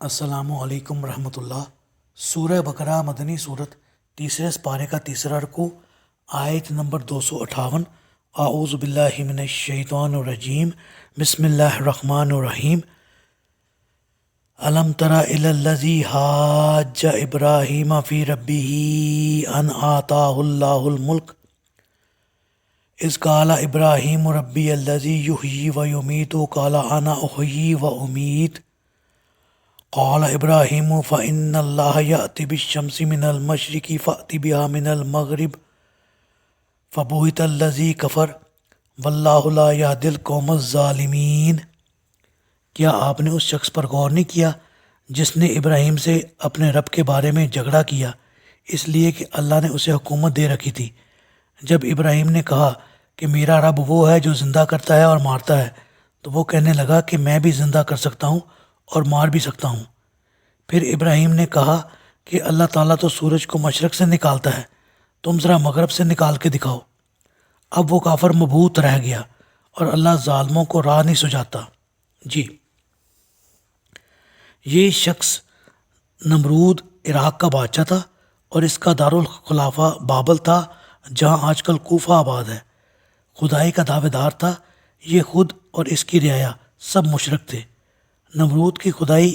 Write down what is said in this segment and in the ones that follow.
السلام علیکم ورحمۃ اللہ۔ سورہ بقرہ مدنی صورت، تیسرے سپارے کا تیسرا رکوع، آیت نمبر 258۔ اعوذ باللہ من الشیطان الرجیم، بسم اللہ الرحمن الرحیم۔ الم تر الی الذی حاج ابراہیم فی ربہ ان آتاہ اللہ الملک اذ قال ابراہیم ربی الذی یحیی و یمیت قال انا احیی و امیت قال ابراہیم فإن اللہ یأتی بالشمس من المشرق فأت بها من المغرب فبہت الذی کفر واللہ لا یہدی القوم الظالمین۔ کیا آپ نے اس شخص پر غور نہیں کیا جس نے ابراہیم سے اپنے رب کے بارے میں جھگڑا کیا، اس لیے کہ اللہ نے اسے حکومت دے رکھی تھی؟ جب ابراہیم نے کہا کہ میرا رب وہ ہے جو زندہ کرتا ہے اور مارتا ہے، تو وہ کہنے لگا کہ میں بھی زندہ کر سکتا ہوں اور مار بھی سکتا ہوں۔ پھر ابراہیم نے کہا کہ اللہ تعالیٰ تو سورج کو مشرق سے نکالتا ہے، تم ذرا مغرب سے نکال کے دکھاؤ۔ اب وہ کافر مبہوت رہ گیا اور اللہ ظالموں کو راہ نہیں سجاتا۔ جی، یہ شخص نمرود عراق کا بادشاہ تھا اور اس کا دارالخلافہ بابل تھا، جہاں آج کل کوفہ آباد ہے۔ خدائی کا دعوے دار تھا، یہ خود اور اس کی رعایا سب مشرک تھے۔ نمرود کی خدائی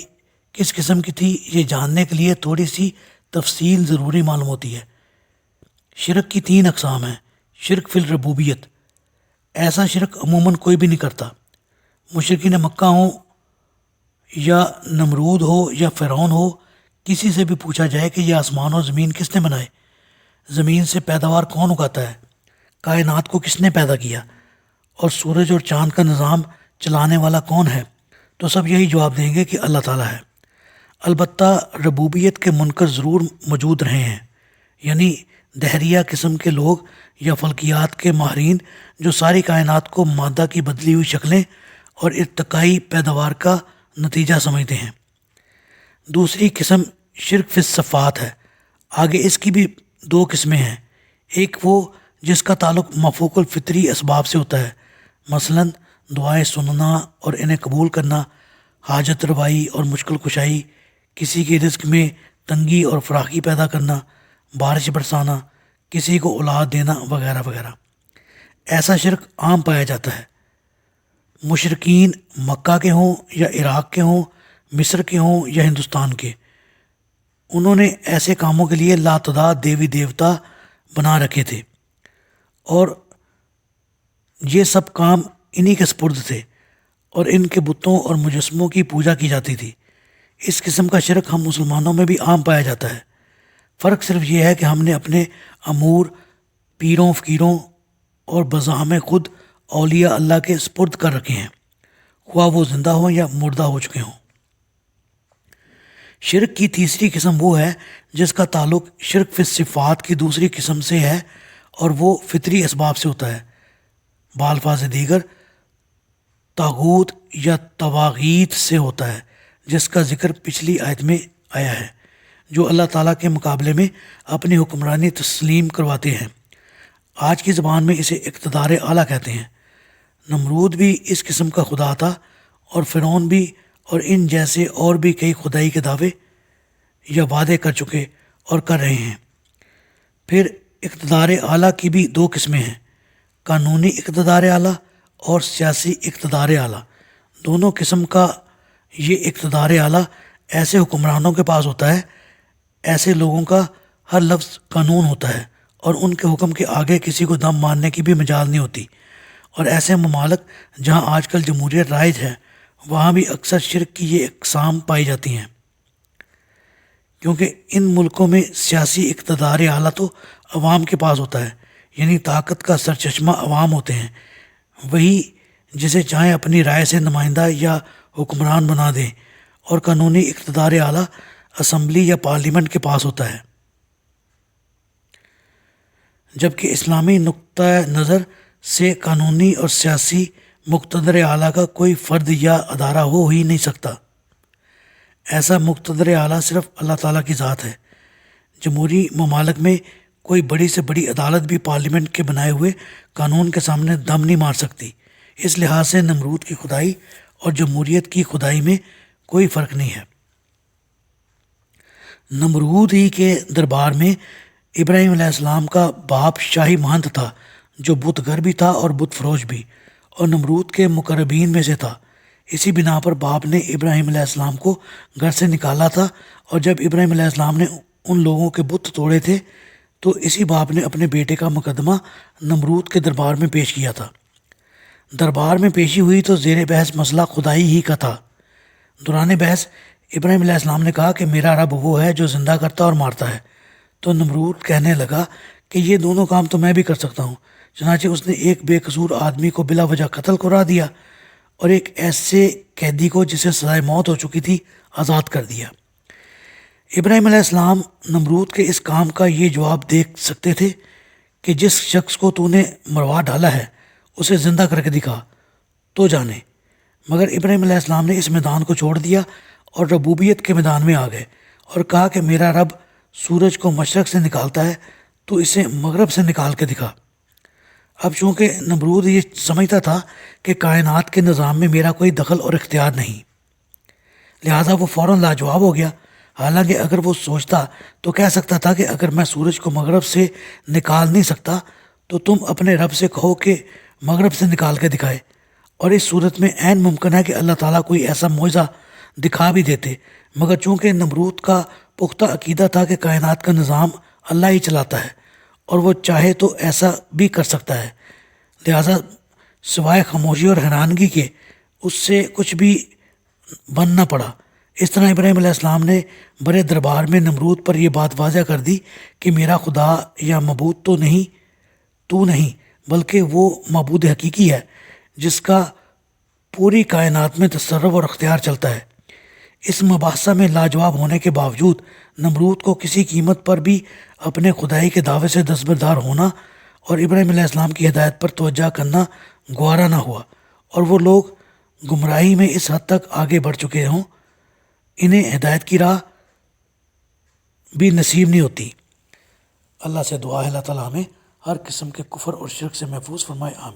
کس قسم کی تھی، یہ جاننے کے لیے تھوڑی سی تفصیل ضروری معلوم ہوتی ہے۔ شرک کی 3 اقسام ہیں۔ شرک فی الربوبیت، ایسا شرک عموماً کوئی بھی نہیں کرتا۔ مشرکین مکہ ہوں یا نمرود ہو یا فرعون ہو، کسی سے بھی پوچھا جائے کہ یہ آسمان و زمین کس نے بنائے، زمین سے پیداوار کون اگاتا ہے، کائنات کو کس نے پیدا کیا، اور سورج اور چاند کا نظام چلانے والا کون ہے، تو سب یہی جواب دیں گے کہ اللہ تعالیٰ ہے۔ البتہ ربوبیت کے منکر ضرور موجود رہے ہیں، یعنی دہریہ قسم کے لوگ یا فلکیات کے ماہرین جو ساری کائنات کو مادہ کی بدلی ہوئی شکلیں اور ارتقائی پیداوار کا نتیجہ سمجھتے ہیں۔ دوسری قسم شرک فی الصفات ہے۔ آگے اس کی بھی 2 قسمیں ہیں۔ ایک وہ جس کا تعلق مفوق الفطری اسباب سے ہوتا ہے، مثلاً دعائیں سننا اور انہیں قبول کرنا، حاجت روائی اور مشکل کشائی، کسی کے رزق میں تنگی اور فراخی پیدا کرنا، بارش برسانا، کسی کو اولاد دینا وغیرہ وغیرہ۔ ایسا شرک عام پایا جاتا ہے۔ مشرکین مکہ کے ہوں یا عراق کے ہوں، مصر کے ہوں یا ہندوستان کے، انہوں نے ایسے کاموں کے لیے لاتعداد دیوی دیوتا بنا رکھے تھے، اور یہ سب کام انہی کے سپرد تھے، اور ان کے بتوں اور مجسموں کی پوجا کی جاتی تھی۔ اس قسم کا شرک ہم مسلمانوں میں بھی عام پایا جاتا ہے۔ فرق صرف یہ ہے کہ ہم نے اپنے امور پیروں فقیروں اور بزعم خود اولیاء اللہ کے سپرد کر رکھے ہیں، خواہ وہ زندہ ہوں یا مردہ ہو چکے ہوں۔ شرک کی تیسری قسم وہ ہے جس کا تعلق شرک فی الصفات کی دوسری قسم سے ہے، اور وہ فطری اسباب سے ہوتا ہے، بالفاظ دیگر طاغوت یا طواغیت سے ہوتا ہے، جس کا ذکر پچھلی آیت میں آیا ہے، جو اللہ تعالیٰ کے مقابلے میں اپنی حکمرانی تسلیم کرواتے ہیں۔ آج کی زبان میں اسے اقتدار اعلیٰ کہتے ہیں۔ نمرود بھی اس قسم کا خدا تھا، اور فرعون بھی، اور ان جیسے اور بھی کئی خدائی کے دعوے یا وعدے کر چکے اور کر رہے ہیں۔ پھر اقتدار اعلیٰ کی بھی 2 قسمیں ہیں، قانونی اقتدار اعلیٰ اور سیاسی اقتدار اعلیٰ۔ دونوں قسم کا یہ اقتدار اعلیٰ ایسے حکمرانوں کے پاس ہوتا ہے، ایسے لوگوں کا ہر لفظ قانون ہوتا ہے، اور ان کے حکم کے آگے کسی کو دم ماننے کی بھی مجال نہیں ہوتی۔ اور ایسے ممالک جہاں آج کل جمہوریت رائج ہے، وہاں بھی اکثر شرک کی یہ اقسام پائی جاتی ہیں، کیونکہ ان ملکوں میں سیاسی اقتدار اعلیٰ تو عوام کے پاس ہوتا ہے، یعنی طاقت کا سرچشمہ عوام ہوتے ہیں، وہی جسے چاہیں اپنی رائے سے نمائندہ یا حکمران بنا دیں، اور قانونی اقتدار اعلیٰ اسمبلی یا پارلیمنٹ کے پاس ہوتا ہے۔ جبکہ اسلامی نقطۂ نظر سے قانونی اور سیاسی مقتدر اعلیٰ کا کوئی فرد یا ادارہ ہو ہی نہیں سکتا۔ ایسا مقتدر اعلیٰ صرف اللہ تعالیٰ کی ذات ہے۔ جمہوری ممالک میں کوئی بڑی سے بڑی عدالت بھی پارلیمنٹ کے بنائے ہوئے قانون کے سامنے دم نہیں مار سکتی۔ اس لحاظ سے نمرود کی خدائی اور جمہوریت کی خدائی میں کوئی فرق نہیں ہے۔ نمرود ہی کے دربار میں ابراہیم علیہ السلام کا باپ شاہی مہنت تھا جو بت گر بھی تھا اور بت فروش بھی، اور نمرود کے مقربین میں سے تھا۔ اسی بنا پر باپ نے ابراہیم علیہ السلام کو گھر سے نکالا تھا، اور جب ابراہیم علیہ السلام نے ان لوگوں کے بت توڑے تھے تو اسی باپ نے اپنے بیٹے کا مقدمہ نمرود کے دربار میں پیش کیا تھا۔ دربار میں پیشی ہوئی تو زیر بحث مسئلہ خدائی ہی کا تھا۔ دوران بحث ابراہیم علیہ السلام نے کہا کہ میرا رب وہ ہے جو زندہ کرتا اور مارتا ہے۔ تو نمرود کہنے لگا کہ یہ دونوں کام تو میں بھی کر سکتا ہوں۔ چنانچہ اس نے ایک بے قصور آدمی کو بلا وجہ قتل کرا دیا اور ایک ایسے قیدی کو جسے سزائے موت ہو چکی تھی آزاد کر دیا۔ ابراہیم علیہ السلام نمرود کے اس کام کا یہ جواب دیکھ سکتے تھے کہ جس شخص کو تو نے مروا ڈالا ہے اسے زندہ کر کے دکھا تو جانے، مگر ابراہیم علیہ السلام نے اس میدان کو چھوڑ دیا اور ربوبیت کے میدان میں آ گئے اور کہا کہ میرا رب سورج کو مشرق سے نکالتا ہے تو اسے مغرب سے نکال کے دکھا۔ اب چونکہ نمرود یہ سمجھتا تھا کہ کائنات کے نظام میں میرا کوئی دخل اور اختیار نہیں، لہٰذا وہ فوراً لاجواب ہو گیا۔ حالانکہ اگر وہ سوچتا تو کہہ سکتا تھا کہ اگر میں سورج کو مغرب سے نکال نہیں سکتا تو تم اپنے رب سے کہو کہ مغرب سے نکال کے دکھائے، اور اس صورت میں عین ممکن ہے کہ اللہ تعالیٰ کوئی ایسا معجزہ دکھا بھی دیتے، مگر چونکہ نمرود کا پختہ عقیدہ تھا کہ کائنات کا نظام اللہ ہی چلاتا ہے اور وہ چاہے تو ایسا بھی کر سکتا ہے، لہٰذا سوائے خاموشی اور حیرانگی کے اس سے کچھ بھی بن نہ پڑا۔ اس طرح ابراہیم علیہ السلام نے بڑے دربار میں نمرود پر یہ بات واضح کر دی کہ میرا خدا یا معبود تو نہیں بلکہ وہ معبود حقیقی ہے جس کا پوری کائنات میں تصرف اور اختیار چلتا ہے۔ اس مباحثہ میں لاجواب ہونے کے باوجود نمرود کو کسی قیمت پر بھی اپنے خدائی کے دعوے سے دستبردار ہونا اور ابراہیم علیہ السلام کی ہدایت پر توجہ کرنا گوارا نہ ہوا، اور وہ لوگ گمراہی میں اس حد تک آگے بڑھ چکے ہوں انہیں ہدایت کی راہ بھی نصیب نہیں ہوتی۔ اللہ سے دعا ہے اللہ تعالیٰ ہمیں ہر قسم کے کفر اور شرک سے محفوظ فرمائے، آمین۔